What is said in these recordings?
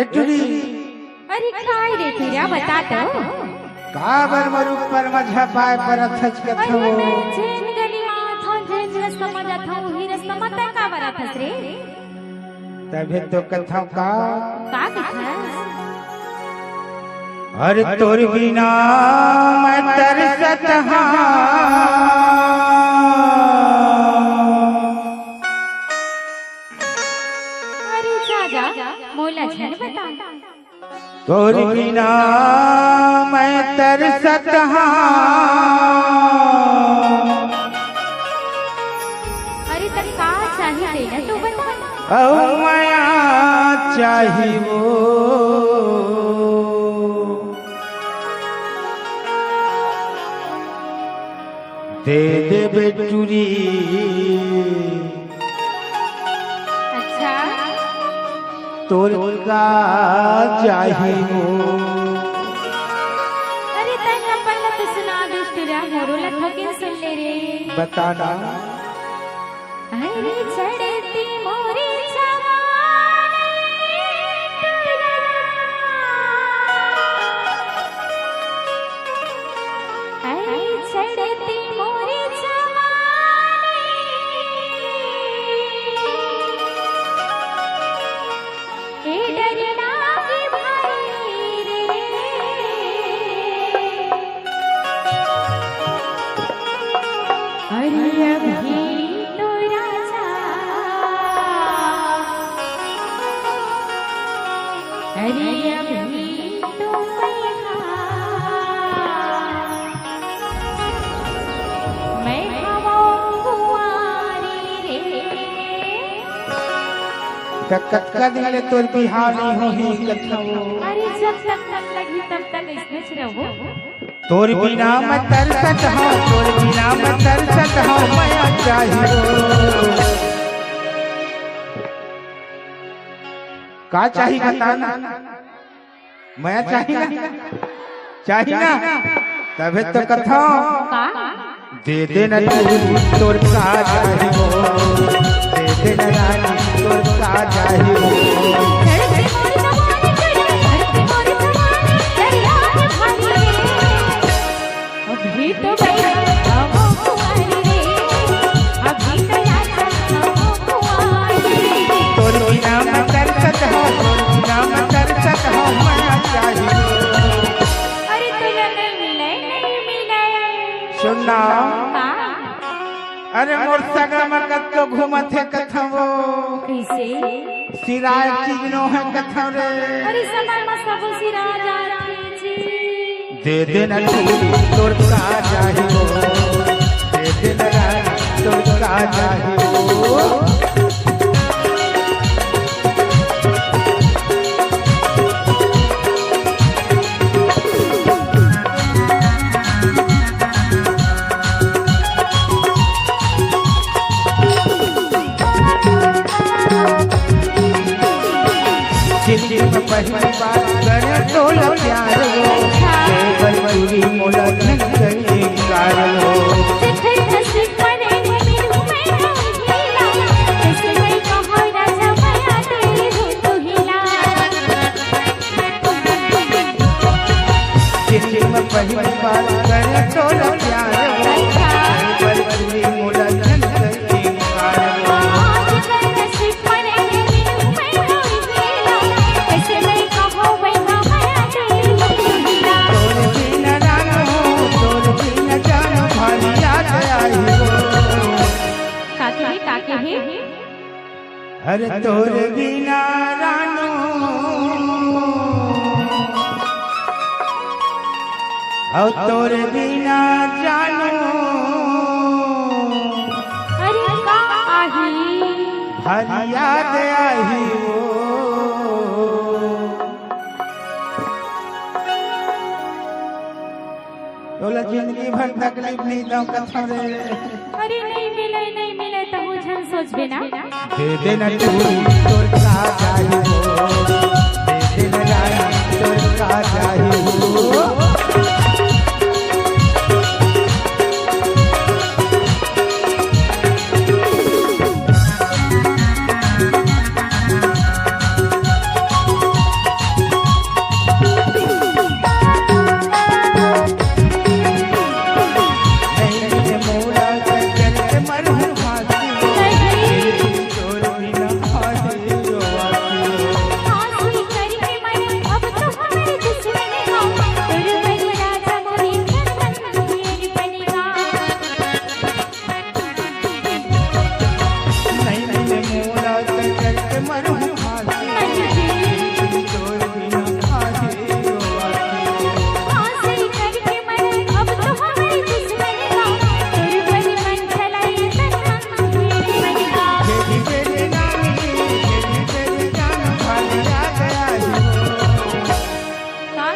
बेटुरी अरे काय रे तेरा बता तो काबर मरु पर मझा पाए पर अथच कथो अरे मैं जेन गली मा था जेन रस्ता मा जाता हूँ ही रस्ता मा तय का बरा फस रे तभी तो कथो का कथस अरे तोर बिना मैं तरसत हाँ अरे जा मोला झन बता तोर बिना मैं तरसत हाँ अरे तक का चाहिए देना तू बता औ माया चाही वो दे दे बेटुरी अच्छा तोर का चाही वो अरे तय नंबर न तो सुना दुष्टरा मोरो लखके सुन ले रे बताना अरे चढ़ती मोरी जवानी टुरा अरे चढ़ती मोरी जवानी ए डरना की भाई रे अरे अभी अरे अभी तो मैं कुंवारी रे कक्का दिले तोर बिहानी होही कथो अरे जब तक तक लगी तब तक इसमें रहो तोर बिना मैं तरसत हाँ तोर बिना मैं तरसत हाँ माया चाही का चाही बताना मैं चाही ना तबे तो कथो का दे दे न तोर का चाही हो दे दे न रानी तोर का चाही हो धड़के मोरी जवानी धड़के मोरी जवानी दरिया में भागी रे अभी तो गई हम कुंवारी रे अभी तो याद हम कुंवारी रे तोर बिना मैं तरसत हाँ तोर बिना मैं तरसत हाँ माया चाही अरे तुला नहीं मिले सुनना का अरे मोर सगा मकत तो घूमत है कथो कैसे सिराय चीजनो है कथो रे अरे समय में सब सिरा जा रहे जी दे दे न तोर का चाही हो दे दे न रानी तोर का चाही हो जिंदगी में पहली बार करे तोला प्यार हो केवल पूरी मोला नहीं कहीं कार हो देखे हंसी पड़े मेरे में ढीला कैसे मैं कहो राजा माया तेरी हो तो हिला जिंदगी में पहली बार करे तोला प्यार हो केवल पूरी मोला नहीं कहीं कार हो देखे हंसी पड़े मेरे में ढीला कैसे मैं कहो माया तेरी हो तो हिला तोर बिना जानो तोर बिना जानो भाली याद आई हो काके है अरे तोर बिना रानो और तोर बिना जानो अरे का आही भारी याद आई हो तोला जिंदगी भर तकलीफ नहीं दो कथो रे अरे नहीं मिले तो मुझे सोच बिना दे दे न तोर का चाही हो दे दे न रानी तोर का चाही हो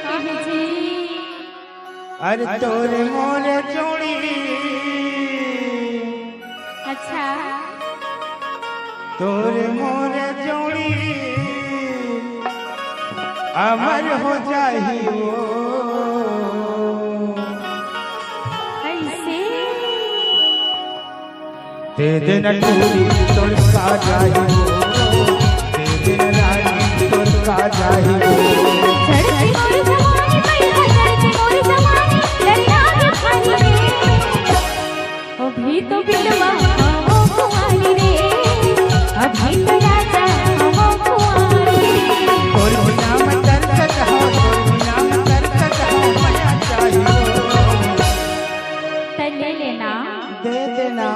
कहे जी अरे तोरे मोरे जोड़ी अच्छा तोरे मोरे जोड़ी अमर हो जाही वो कैसे दे देना टूरी तोर का जाही वो दे देना रानी तोर का जाही वो चढ़ती मोर जवानी मैया चढ़ती मोर जवानी दरिया के पानी रे ओ भी तो बिलवा ओ कुंवारी रे अभी तो राजा ओ कुंवारी तोर बिना मैं तरसत हो तोर बिना मैं तरसत हो मजा चाहिए तले लेना दे देना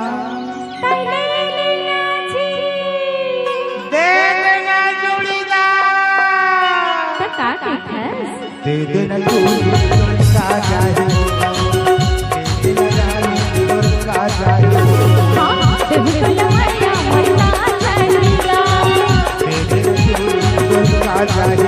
तले लेना जी दे देना जोड़ीदार तका के खस दे देना टूरी तोर का जाही वो दे देना रानी तोर का जाही वो हां बिल्कुल मैया मरना चलेगा दे देना टूरी तोर का जाही